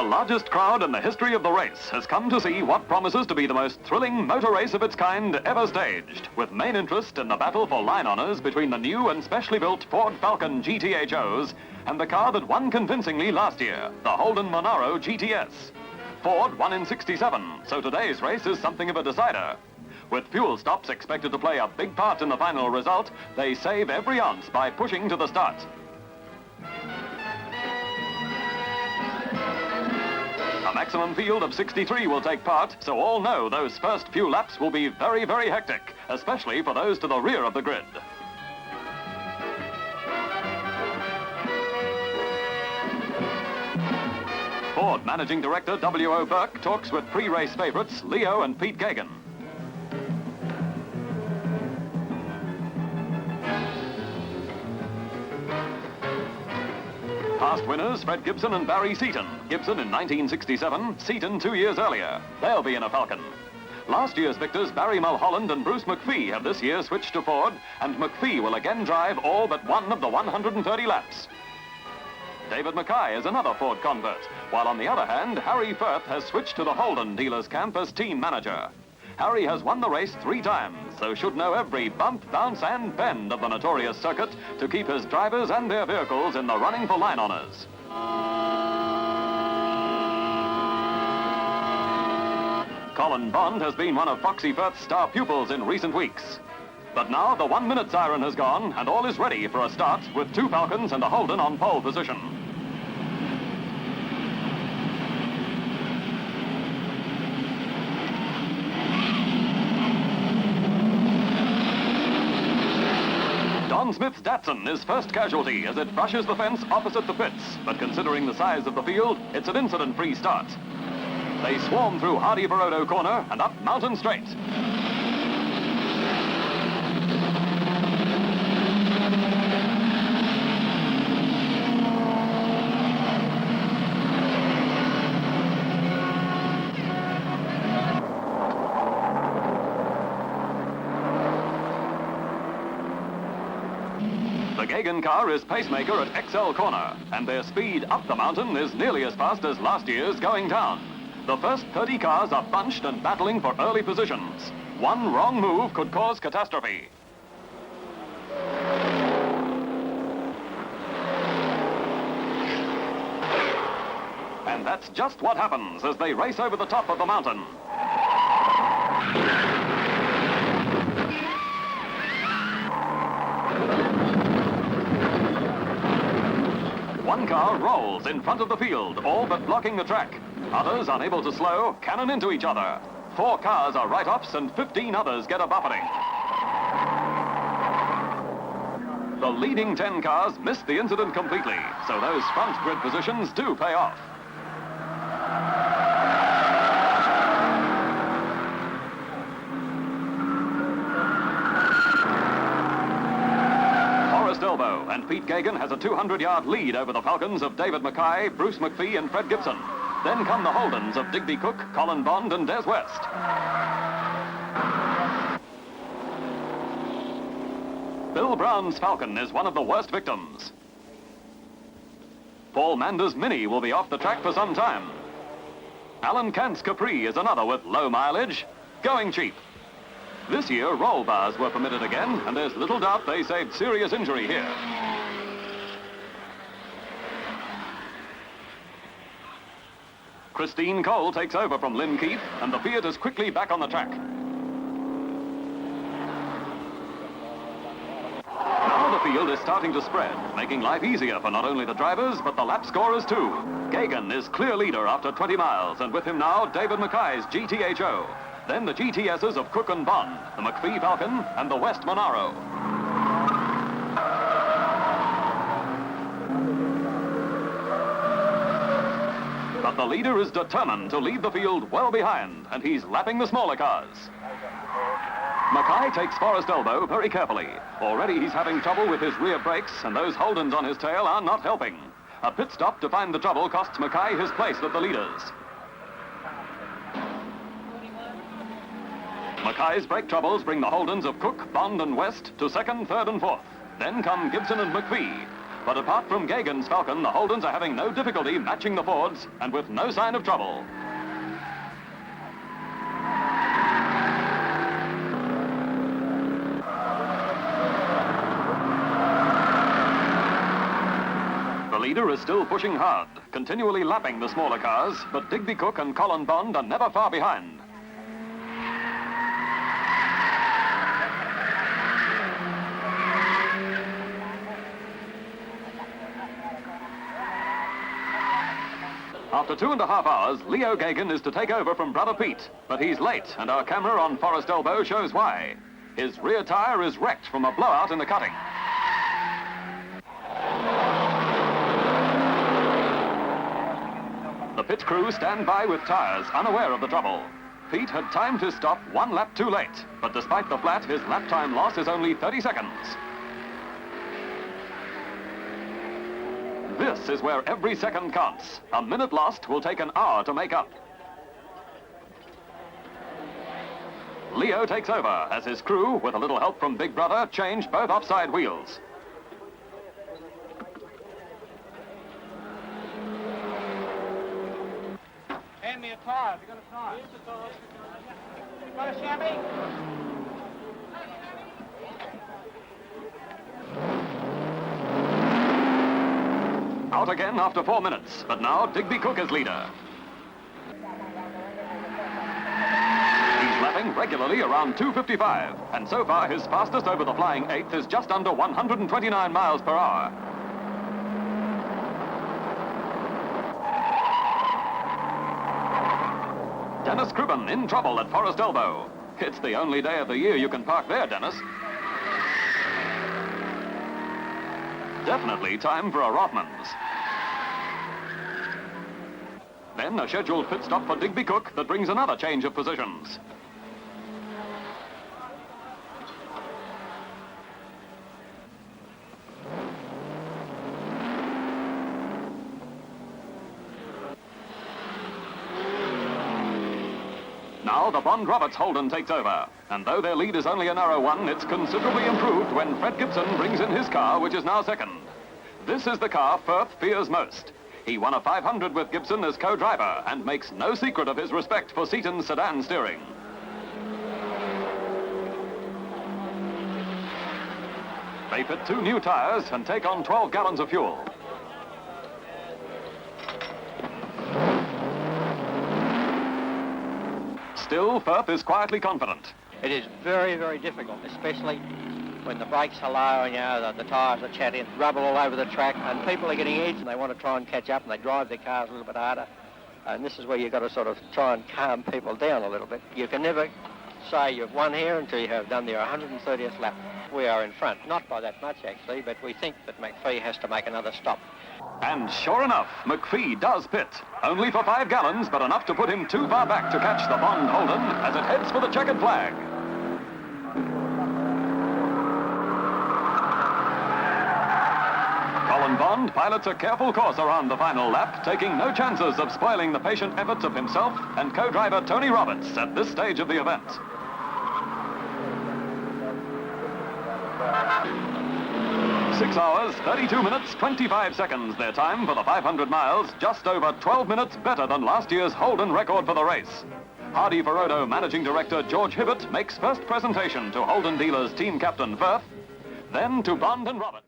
largest crowd in the history of the race has come to see what promises to be the most thrilling motor race of its kind ever staged, with main interest in the battle for line honours between the new and specially built Ford Falcon GTHOs and the car that won convincingly last year, the Holden Monaro GTS. Ford won in '67, so today's race is something of a decider. With fuel stops expected to play a big part in the final result, they save every ounce by pushing to the start. A maximum field of 63 will take part, so all know those first few laps will be very, very hectic, especially for those to the rear of the grid. Ford Managing Director W.O. Burke talks with pre-race favourites Leo and Pete Gagan. Past winners Fred Gibson and Barry Seaton. Gibson in 1967, Seaton 2 years earlier. They'll be in a Falcon. Last year's victors Barry Mulholland and Bruce McPhee have this year switched to Ford, and McPhee will again drive all but one of the 130 laps. David Mackay is another Ford convert, while on the other hand, Harry Firth has switched to the Holden dealers camp as team manager. Harry has won the race 3 times, so should know every bump, bounce and bend of the notorious circuit to keep his drivers and their vehicles in the running for line honours. Colin Bond has been one of Foxy Firth's star pupils in recent weeks. But now the 1-minute siren has gone and all is ready for a start with 2 Falcons and a Holden on pole position. Don Smith's Datsun is first casualty as it brushes the fence opposite the pits, but considering the size of the field, it's an incident-free start. They swarm through Hardie Ferodo corner and up Mountain Straight. The Gagan car is pacemaker at XL corner, and their speed up the mountain is nearly as fast as last year's going down. The first 30 cars are bunched and battling for early positions. One wrong move could cause catastrophe. And that's just what happens as they race over the top of the mountain. One car rolls in front of the field, all but blocking the track. Others, unable to slow, cannon into each other. 4 cars are write-offs and 15 others get a buffeting. The leading 10 cars missed the incident completely, so those front grid positions do pay off. And Pete Gagan has a 200-yard lead over the Falcons of David Mackay, Bruce McPhee and Fred Gibson. Then come the Holdens of Digby Cook, Colin Bond and Des West. Bill Brown's Falcon is one of the worst victims. Paul Mander's Mini will be off the track for some time. Alan Kant's Capri is another with low mileage, going cheap. This year, roll bars were permitted again, and there's little doubt they saved serious injury here. Christine Cole takes over from Lynn Keith, and the Fiat is quickly back on the track. Now the field is starting to spread, making life easier for not only the drivers, but the lap scorers too. Gagan is clear leader after 20 miles, and with him now, David Mackay's GTHO. Then the GTSs of Cook and Bond, the McPhee Falcon, and the West Monaro. But the leader is determined to leave the field well behind, and he's lapping the smaller cars. Mackay takes Forest Elbow very carefully. Already he's having trouble with his rear brakes, and those Holdens on his tail are not helping. A pit stop to find the trouble costs Mackay his place with the leaders. Mackay's brake troubles bring the Holdens of Cook, Bond and West to second, third and fourth. Then come Gibson and McPhee. But apart from Gagan's Falcon, the Holdens are having no difficulty matching the Fords and with no sign of trouble. The leader is still pushing hard, continually lapping the smaller cars, but Digby Cook and Colin Bond are never far behind. After 2.5 hours, Leo Gagan is to take over from brother Pete, but he's late, and our camera on Forest Elbow shows why. His rear tyre is wrecked from a blowout in the cutting. The pit crew stand by with tyres, unaware of the trouble. Pete had timed his stop 1 lap too late, but despite the flat, his lap time loss is only 30 seconds. This is where every second counts. A minute lost will take an hour to make up. Leo takes over as his crew, with a little help from Big Brother, change both offside wheels. Hand me a tyre, have you got a tyre? Here's a tyre. You got a chamois? Out again after 4 minutes, but now Digby Cook is leader. He's lapping regularly around 2:55, and so far his fastest over the flying eighth is just under 129 miles per hour. Dennis Cribben in trouble at Forest Elbow. It's the only day of the year you can park there, Dennis. Definitely time for a Rothmans. Then a scheduled pit stop for Digby Cook that brings another change of positions. Now the Bond Roberts Holden takes over, and though their lead is only a narrow one, it's considerably improved when Fred Gibson brings in his car, which is now second. This is the car Firth fears most. He won a 500 with Gibson as co-driver and makes no secret of his respect for Seaton's sedan steering. They fit 2 new tyres and take on 12 gallons of fuel. Still, Firth is quietly confident. It is very, very difficult, especially when the brakes are low and, you know, the tyres are chatty and rubble all over the track, and people are getting edged and they want to try and catch up and they drive their cars a little bit harder. And this is where you've got to sort of try and calm people down a little bit. You can never say you've won here until you have done their 130th lap. We are in front, not by that much actually, but we think that McPhee has to make another stop. And sure enough, McPhee does pit. Only for 5 gallons, but enough to put him too far back to catch the Bond Holden as it heads for the checkered flag. Colin Bond pilots a careful course around the final lap, taking no chances of spoiling the patient efforts of himself and co-driver Tony Roberts at this stage of the event. Six hours, 32 minutes, 25 seconds their time for the 500 miles, just over 12 minutes better than last year's Holden record for the race. Hardie Ferodo Managing Director George Hibbert makes first presentation to Holden dealers team captain Firth, then to Bond and Roberts.